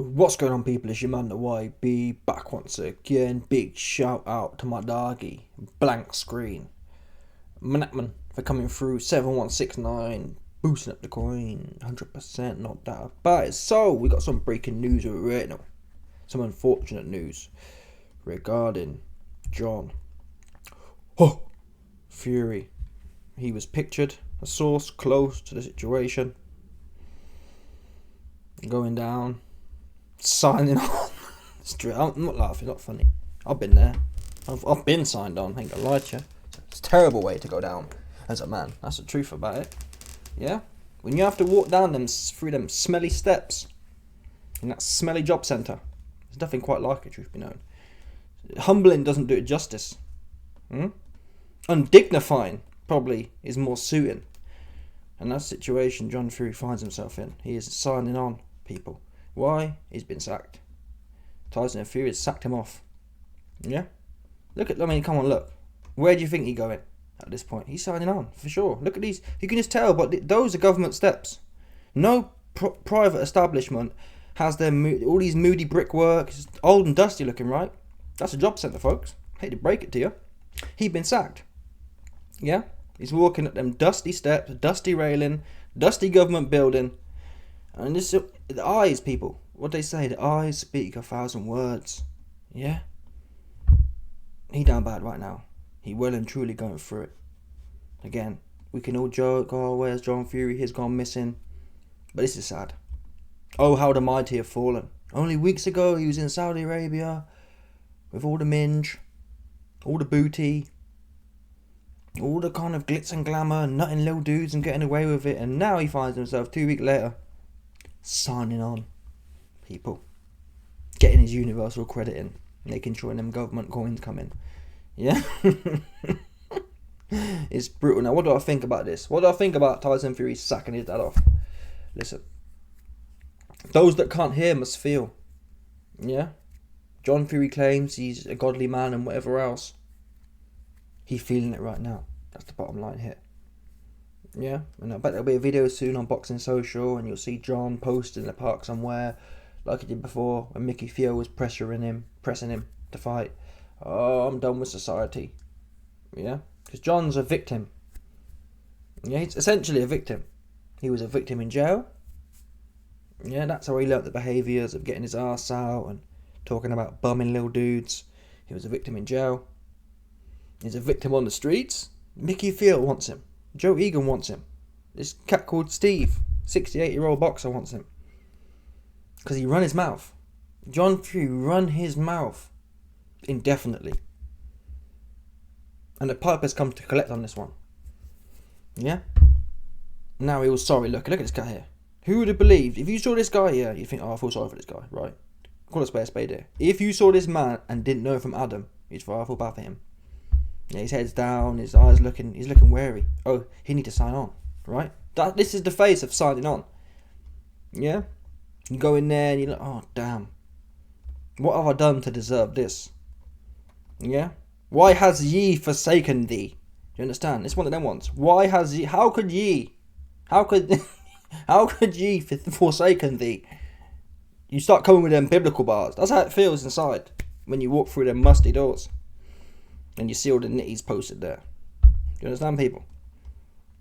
What's going on, people? It's your man the YB back once again. Big shout out to my doggy, Blank Screen Manatman, for coming through. 7169 boosting up the coin 100%, not doubt about it. So we got some breaking news right now, some unfortunate news regarding John Fury. He was pictured, a source close to the situation, going down, signing on. I'm not laughing, not funny. I've been there. I've been signed on, I ain't gonna lie to you. It's a terrible way to go down as a man. That's the truth about it. Yeah? When you have to walk down through them smelly steps in that smelly job centre, there's nothing quite like it, truth be known. Humbling doesn't do it justice. Undignifying probably is more suiting. And that situation John Fury finds himself in. He is signing on, people. Why? He's been sacked. Tyson and Fury has sacked him off. Yeah? Come on, look. Where do you think he's going at this point? He's signing on, for sure. Look at these. You can just tell, but those are government steps. No private establishment has their all these moody brickwork. It's old and dusty looking, right? That's a job centre, folks. Hate to break it to you. He'd been sacked. Yeah? He's walking at them dusty steps, dusty railing, dusty government building. And this, the eyes, people, what they say, the eyes speak 1,000 words. Yeah? He down bad right now. He well and truly going through it. Again, we can all joke, oh, where's John Fury? He's gone missing. But this is sad. Oh, how the mighty have fallen. Only weeks ago, he was in Saudi Arabia with all the minge, all the booty, all the kind of glitz and glamour, nutting little dudes and getting away with it. And now he finds himself 2 weeks later signing on, people, getting his universal credit in, making sure them government coins come in. Yeah. It's brutal. Now, what do I think about this? What do I think about Tyson Fury sacking his dad off? Listen, those that can't hear must feel. Yeah. John Fury claims he's a godly man and whatever else. He's feeling it right now. That's the bottom line here. Yeah, and I bet there'll be a video soon on Boxing Social, and you'll see John posted in the park somewhere, like he did before, when Mickey Theo was pressing him to fight. Oh, I'm done with society. Yeah, because John's a victim. Yeah, he's essentially a victim. He was a victim in jail. Yeah, that's how he learnt the behaviours of getting his ass out and talking about bumming little dudes. He was a victim in jail. He's a victim on the streets. Mickey Theo wants him. Joe Egan wants him. This cat called Steve, 68-year-old boxer, wants him. Because he run his mouth. John Fury run his mouth indefinitely. And the pipe has come to collect on this one. Yeah? Now he was sorry. Look at this guy here. Who would have believed? If you saw this guy here, you'd think, oh, I feel sorry for this guy, right? Call a spade here. If you saw this man and didn't know from Adam, you'd feel, I feel bad for him. Yeah, his head's down, his eyes he's looking wary. Oh, he need to sign on, right? This is the face of signing on. Yeah? You go in there and you're like, oh, damn. What have I done to deserve this? Yeah? Why has ye forsaken thee? Do you understand? It's one of them ones. Why has ye, how could ye forsaken thee? You start coming with them biblical bars. That's how it feels inside when you walk through them musty doors. And you see all the nitties posted there. Do you understand, people?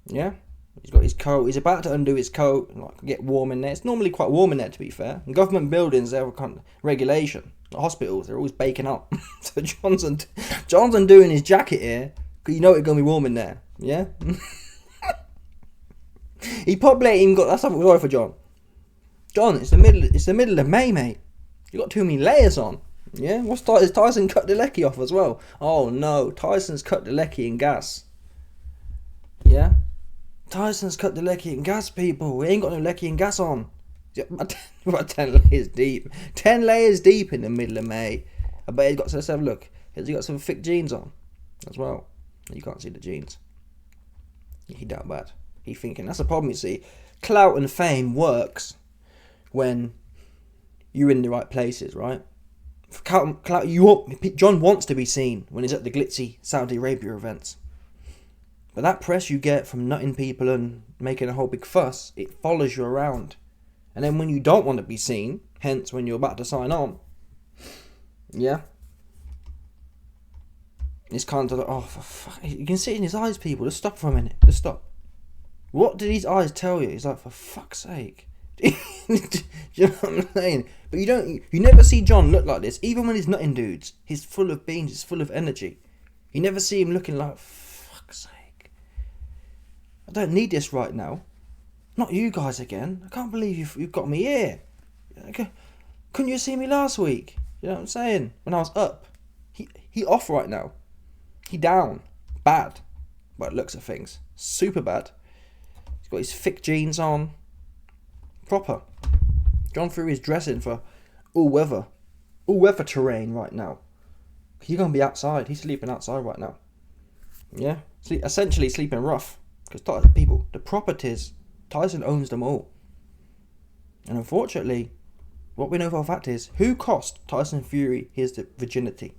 Yeah? He's got his coat. He's about to undo his coat and get warm in there. It's normally quite warm in there, to be fair. In government buildings, they have a kind of regulation. The hospitals, they're always baking up. So John's undoing his jacket here because you know it's going to be warm in there. Yeah? He probably ain't even got... That's something sorry for John. John, it's the middle of May, mate. You got too many layers on. Yeah, is Tyson cut the lecky off as well? Oh no, Tyson's cut the lecky in gas. Yeah, Tyson's cut the lecky in gas, people. We ain't got no lecky in gas on. About 10 layers deep. 10 layers deep in the middle of May. I bet he's got, let's have a look. Has he got some thick jeans on as well? You can't see the jeans. He doubt bad. He thinking, that's the problem, you see. Clout and fame works when you're in the right places, right? Clout, John wants to be seen when he's at the glitzy Saudi Arabia events. But that press you get from nutting people and making a whole big fuss, it follows you around. And then when you don't want to be seen, Hence, when you're about to sign on, yeah, it's kind of like, oh, for fuck. You can see it in his eyes, people. Just stop for a minute. Just stop. What did his eyes tell you? He's like, for fuck's sake. Do you know what I'm saying? But you never see John look like this. Even when he's nutting dudes, he's full of beans, he's full of energy. You never see him looking like, fuck's sake. I don't need this right now. Not you guys again. I can't believe you've got me here. Couldn't you see me last week? You know what I'm saying? When I was up. He off right now. He down. Bad. By the looks of things. Super bad. He's got his thick jeans on. Proper. John Fury is dressing for all weather terrain right now. He's going to be outside. He's sleeping outside right now. Yeah? Essentially sleeping rough. Because people, the properties, Tyson owns them all. And unfortunately, what we know for a fact is, who cost Tyson Fury his virginity?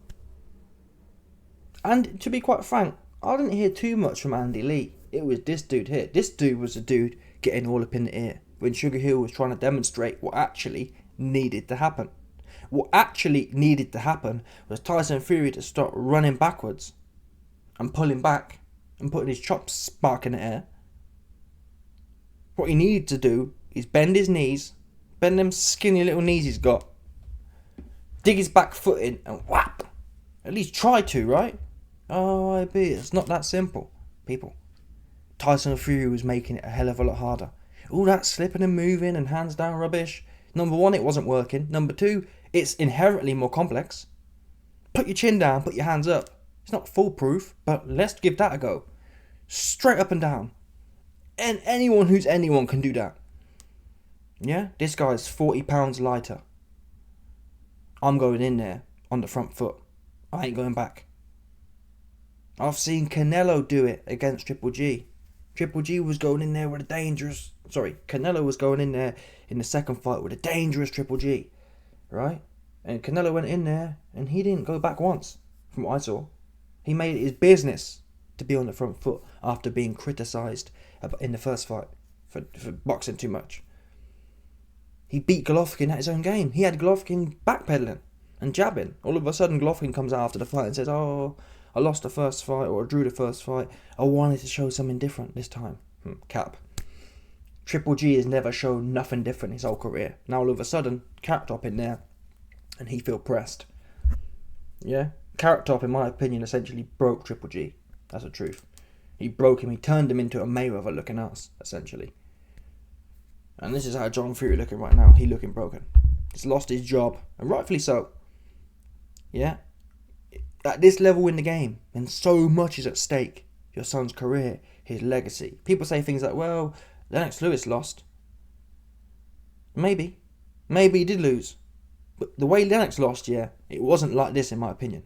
And to be quite frank, I didn't hear too much from Andy Lee. It was this dude here. This dude was a dude getting all up in the ear when Sugar Hill was trying to demonstrate what actually needed to happen. What actually needed to happen was Tyson Fury to start running backwards and pulling back and putting his chops spark in the air. What he needed to do is bend his knees, bend them skinny little knees he's got, dig his back foot in and whap. At least try to, right? Oh, I bet it's not that simple, people. Tyson Fury was making it a hell of a lot harder. All that slipping and moving and hands down rubbish. Number one, it wasn't working. Number two, it's inherently more complex. Put your chin down, put your hands up. It's not foolproof, but let's give that a go. Straight up and down. And anyone who's anyone can do that. Yeah, this guy's 40 pounds lighter. I'm going in there on the front foot. I ain't going back. I've seen Canelo do it against Triple G. Triple G was going in there with a dangerous... Canelo was going in there in the second fight with a dangerous Triple G. Right? And Canelo went in there and he didn't go back once, from what I saw. He made it his business to be on the front foot after being criticised in the first fight for boxing too much. He beat Golovkin at his own game. He had Golovkin backpedaling and jabbing. All of a sudden Golovkin comes out after the fight and says, oh, I lost the first fight or I drew the first fight. I wanted to show something different this time. Cap. Triple G has never shown nothing different his whole career. Now all of a sudden, Carrot Top in there and he feel pressed. Yeah? Carrot Top, in my opinion, essentially broke Triple G. That's the truth. He broke him. He turned him into a Mayweather looking ass, essentially. And this is how John Fury looking right now. He looking broken. He's lost his job, and rightfully so. Yeah? At this level in the game, and so much is at stake. Your son's career, his legacy. People say things like, well, Lennox Lewis lost. Maybe. Maybe he did lose. But the way Lennox lost, yeah, it wasn't like this in my opinion.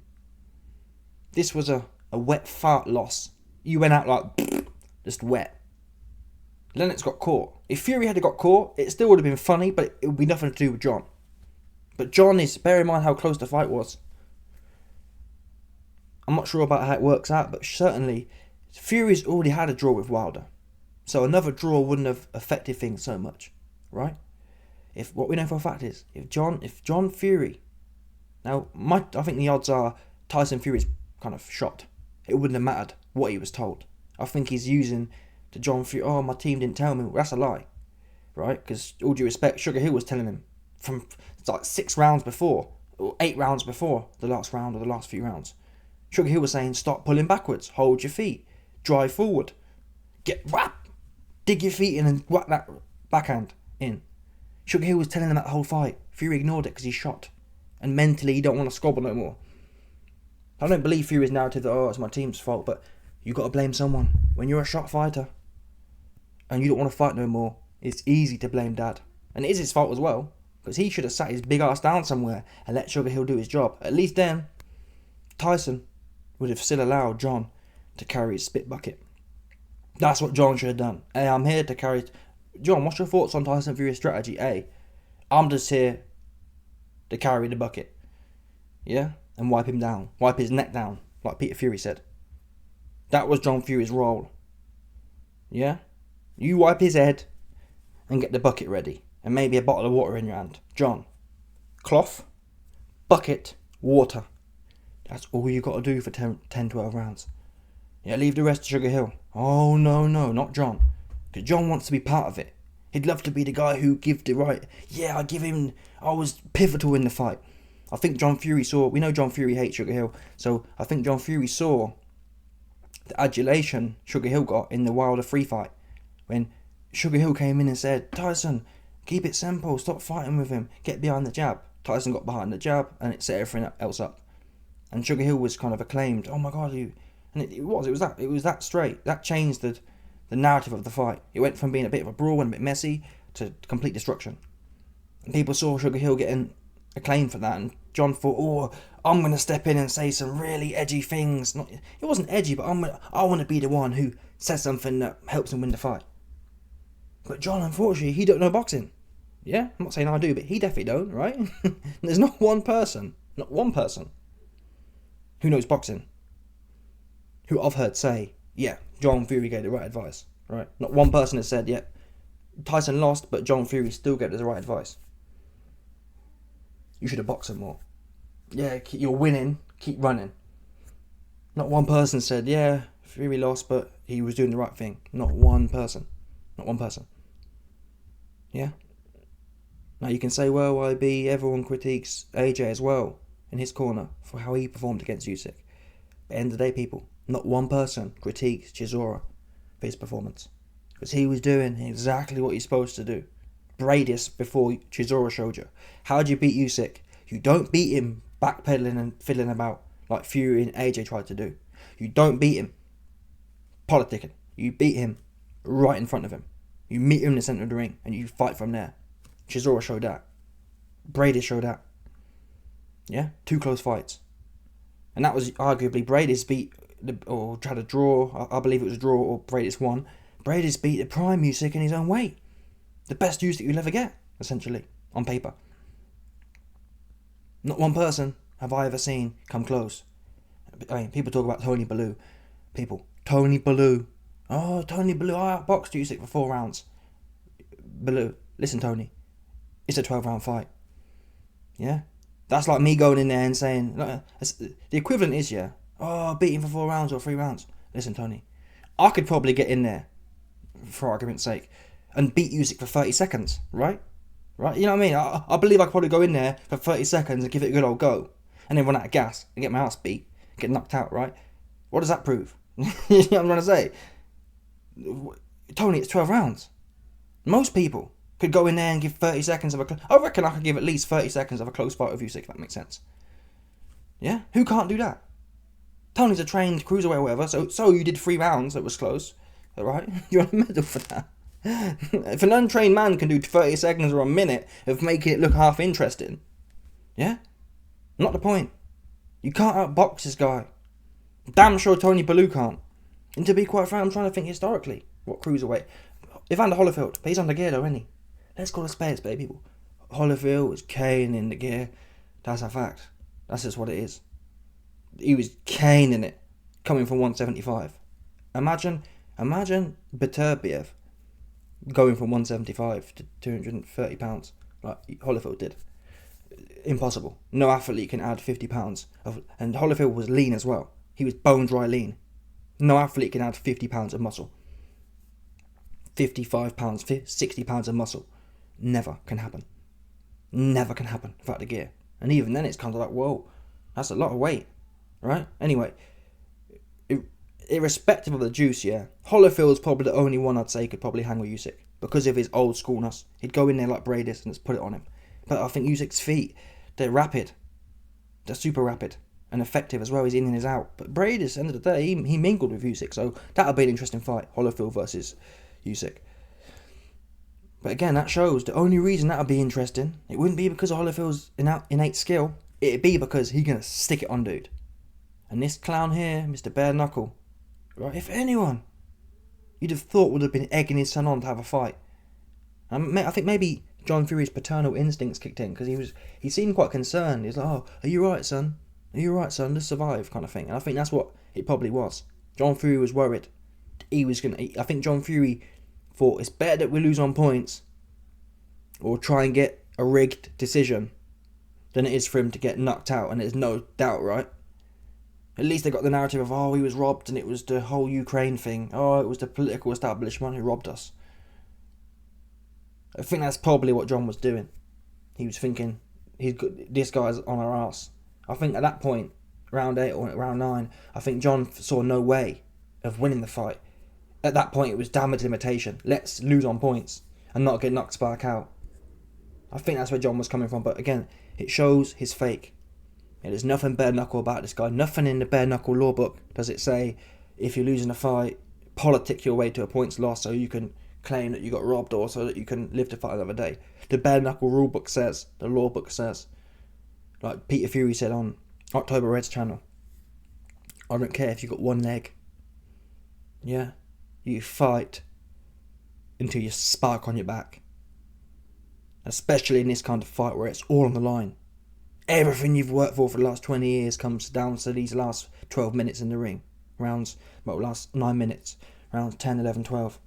This was a wet fart loss. You went out like, just wet. Lennox got caught. If Fury had got caught, it still would have been funny, but it would be nothing to do with John. But John is, bear in mind how close the fight was. I'm not sure about how it works out, but certainly Fury's already had a draw with Wilder. So another draw wouldn't have affected things so much, right? If what we know for a fact is, if John Fury, now I think the odds are Tyson Fury's kind of shot. It wouldn't have mattered what he was told. I think he's using to John Fury, oh, my team didn't tell me. Well, that's a lie, right? Because all due respect, Sugar Hill was telling him from like 6 rounds before, or 8 rounds before the last round or the last few rounds. Sugar Hill was saying, stop pulling backwards, hold your feet, drive forward, get whap, dig your feet in and whack that backhand in. Sugar Hill was telling him that the whole fight. Fury ignored it because he's shot. And mentally, he don't want to squabble no more. I don't believe Fury's narrative that, oh, it's my team's fault, but you got to blame someone. When you're a shot fighter and you don't want to fight no more, it's easy to blame Dad. And it is his fault as well, because he should have sat his big ass down somewhere and let Sugar Hill do his job. At least then, Tyson would have still allowed John to carry his spit bucket. That's what John should have done. Hey, I'm here to carry... John, what's your thoughts on Tyson Fury's strategy? Hey, I'm just here to carry the bucket. Yeah? And wipe him down. Wipe his neck down, like Peter Fury said. That was John Fury's role. Yeah? You wipe his head and get the bucket ready. And maybe a bottle of water in your hand. John, cloth, bucket, water. That's all you got to do for 10, 12 rounds. Yeah, leave the rest to Sugar Hill. Oh, no, not John. Because John wants to be part of it. He'd love to be the guy who give the right. Yeah, I was pivotal in the fight. I think John Fury saw. We know John Fury hates Sugar Hill. So I think John Fury saw the adulation Sugar Hill got in the Wilder 3 fight. When Sugar Hill came in and said, Tyson, keep it simple. Stop fighting with him. Get behind the jab. Tyson got behind the jab and it set everything else up. And Sugar Hill was kind of acclaimed. Oh my God, you. And it was that straight. That changed the narrative of the fight. It went from being a bit of a brawl and a bit messy to complete destruction. And people saw Sugar Hill getting acclaimed for that, and John thought, oh, I'm going to step in and say some really edgy things. It wasn't edgy, but I want to be the one who says something that helps him win the fight. But John, unfortunately, he don't know boxing. Yeah, I'm not saying I do, but he definitely don't, right? There's not one person who knows boxing who I've heard say, yeah, John Fury gave the right advice, right? Not one person has said, yeah, Tyson lost, but John Fury still gave the right advice. You should have boxed him more. Yeah, you're winning, keep running. Not one person said, yeah, Fury lost, but he was doing the right thing. Not one person. Yeah? Now you can say, well, YB, everyone critiques AJ as well in his corner for how he performed against Usyk. At the end of the day, people, not one person critiques Chisora for his performance. Because he was doing exactly what he's supposed to do. Bradis before Chisora showed you. How do you beat Usyk? You don't beat him backpedaling and fiddling about like Fury and AJ tried to do. You don't beat him politicking. You beat him right in front of him. You meet him in the centre of the ring and you fight from there. Chisora showed that. Bradis showed that. Yeah? 2 close fights. And that was arguably Bradis beat, or tried to draw, I believe it was a draw, or Bradis won. Bradis beat the prime Usyk in his own weight. The best Usyk you'll ever get, essentially, on paper. Not one person have I ever seen come close. I mean, people talk about Tony Bellew. Tony Bellew. Oh, Tony Bellew, I outboxed Usyk for 4 rounds. Bellew, listen, Tony, it's a 12-round fight. Yeah? That's like me going in there and saying, the equivalent is, yeah, oh, beat him for 4 rounds or 3 rounds. Listen, Tony, I could probably get in there, for argument's sake, and beat Usyk for 30 seconds, right? Right? You know what I mean? I believe I could probably go in there for 30 seconds and give it a good old go, and then run out of gas and get my ass beat, get knocked out, right? What does that prove? You know what I'm trying to say? Tony, it's 12 rounds. Most people could go in there and give 30 seconds of I reckon I could give at least 30 seconds of a close fight with Usyk, if that makes sense. Yeah? Who can't do that? Tony's a trained cruiserweight or whatever, so you did 3 rounds that was close. Alright? You're on a medal for that. If an untrained man can do 30 seconds or a minute of making it look half interesting, yeah? Not the point. You can't outbox this guy. Damn sure Tony Bellew can't. And to be quite frank, I'm trying to think historically. What cruiserweight? Evander Holyfield, but he's under gear though, isn't he? Let's call it spades, baby, people. Holyfield was Kane in the gear. That's a fact. That's just what it is. He was Kane in it, coming from 175. Imagine Beterbiev going from 175 to 230 pounds, like Holyfield did. Impossible. No athlete can add 50 pounds. And Holyfield was lean as well. He was bone dry lean. No athlete can add 50 pounds of muscle. 55 pounds, 60 pounds of muscle. Never can happen. Never can happen without the gear. And even then it's kind of like, whoa, that's a lot of weight, right? Anyway, irrespective of the juice, yeah, Holyfield's probably the only one I'd say could probably hang with Usyk because of his old schoolness. He'd go in there like Bradis and just put it on him. But I think Usyk's feet, they're rapid. They're super rapid and effective as well. He's in and he's out. But Bradis, at the end of the day, he mingled with Usyk, so that'll be an interesting fight. Holyfield versus Usyk. But again, that shows the only reason that'll be interesting, it wouldn't be because of Holyfield's innate skill. It'd be because he's going to stick it on dude. And this clown here, Mr. Bare Knuckle, right, if anyone you'd have thought would have been egging his son on to have a fight. And I think maybe John Fury's paternal instincts kicked in because he seemed quite concerned. He's like, oh, are you right, son? Are you right, son? Just survive, kind of thing. And I think that's what it probably was. John Fury was worried. I think John Fury thought it's better that we lose on points or try and get a rigged decision than it is for him to get knocked out, and there's no doubt, right? At least they got the narrative of, oh, he was robbed and it was the whole Ukraine thing. Oh, it was the political establishment who robbed us. I think that's probably what John was doing. He was thinking, this guy's on our arse. I think at that point, round 8 or round 9, I think John saw no way of winning the fight. At that point, it was damage limitation. Let's lose on points and not get knocked back out. I think that's where John was coming from. But again, it shows his fake. There's nothing bare knuckle about this guy. Nothing in the bare knuckle law book does it say if you're losing a fight, politic your way to a points loss so you can claim that you got robbed or so that you can live to fight another day. The bare knuckle rule book says, the law book says, like Peter Fury said on October Red's channel, I don't care if you got one leg. Yeah, you fight until you spark on your back. Especially in this kind of fight where it's all on the line. Everything you've worked for the last 20 years comes down to these last 12 minutes in the ring. Last 9 minutes. Rounds 10, 11, 12.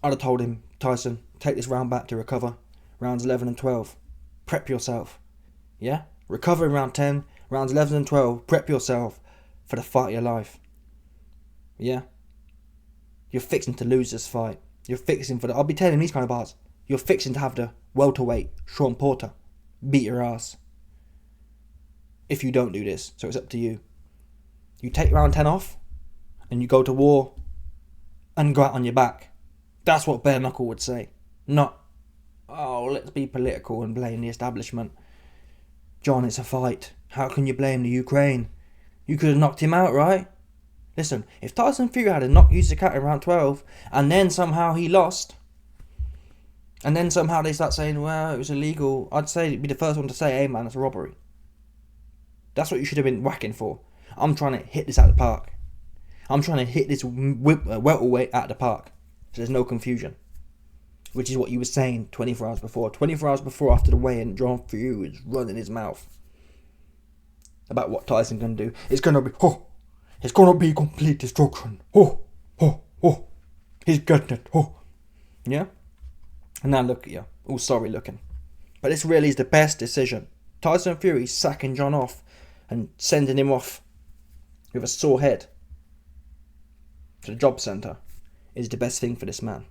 I'd have told him, Tyson, take this round back to recover. Rounds 11 and 12. Prep yourself. Yeah? Recover in round 10. Rounds 11 and 12. Prep yourself for the fight of your life. Yeah? You're fixing to lose this fight. You're fixing for the... I'll be telling him these kind of bars. You're fixing to have the welterweight Sean Porter beat your ass. If you don't do this, so it's up to you. You take round 10 off, and you go to war, and go out on your back. That's what bare knuckle would say. Not, oh, let's be political and blame the establishment. John, it's a fight. How can you blame the Ukraine? You could have knocked him out, right? Listen, if Tyson Fury had knocked Usyk in round 12, and then somehow he lost, and then somehow they start saying, well, it was illegal, I'd say it'd be the first one to say, hey man, it's a robbery. That's what you should have been whacking for. I'm trying to hit this out of the park. I'm trying to hit this welterweight out of the park. So there's no confusion. Which is what you were saying 24 hours before. 24 hours before after the weigh-in, John Fury was running his mouth about what Tyson can do. It's going to be complete destruction. He's getting it. Yeah? And now look at you. All sorry looking. But this really is the best decision. Tyson Fury sacking John off and sending him off with a sore head to the job centre is the best thing for this man.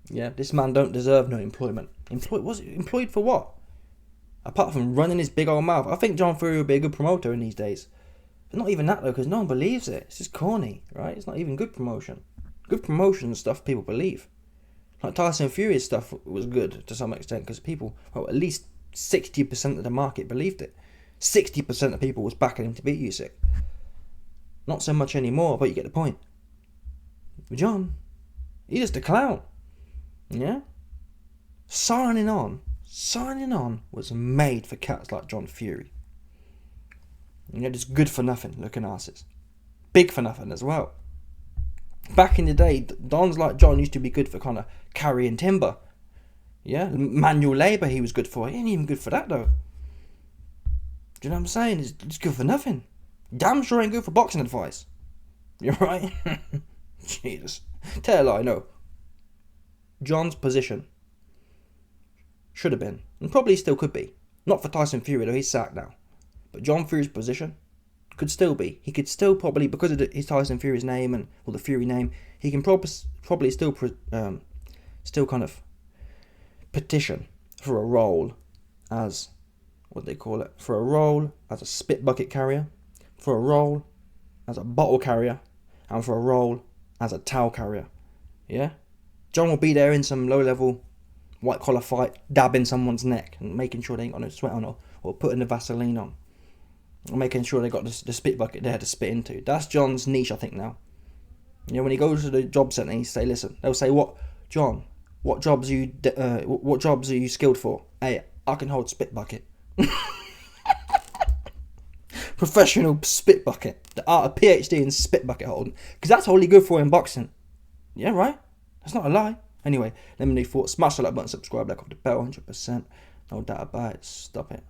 Yeah, this man don't deserve no employment. Employed for what? Apart from running his big old mouth. I think John Fury would be a good promoter in these days. But not even that though, because no one believes it. It's just corny, right? It's not even good promotion. Good promotion stuff people believe. Like Tyson Fury's stuff was good to some extent because people, well, at least 60% of the market believed it. 60% of people was backing him to beat Usyk. Not so much anymore, but you get the point. But John, he's just a clown. Yeah? Signing on was made for cats like John Fury. You know, just good for nothing looking asses. Big for nothing as well. Back in the day, dons like John used to be good for kind of carrying timber. Yeah, manual labour he was good for. He ain't even good for that though. Do you know what I'm saying? It's good for nothing. Damn sure ain't good for boxing advice. You're right? Jesus. Tell a lie, no. John's position should have been, and probably still could be, not for Tyson Fury though, he's sacked now. But John Fury's position could still be. He could still probably, because of his Tyson Fury's name or the Fury name, he can probably still kind of petition for a role as, what they call it, for a role as a spit bucket carrier, for a role as a bottle carrier, and for a role as a towel carrier. Yeah? John will be there in some low-level white-collar fight, dabbing someone's neck and making sure they ain't got no sweat on or putting the Vaseline on. Or making sure they got the spit bucket there to spit into. That's John's niche, I think, now. You know, when he goes to the job centre, he say, listen, they'll say, what, John, what jobs are you skilled for? Hey, I can hold spit bucket. Professional spit bucket. A PhD in spit bucket holding. Because that's all he good for in boxing. Yeah, right? That's not a lie. Anyway, let me know your thoughts. Smash the like button, subscribe, like off the bell, 100%. No doubt about it. Stop it.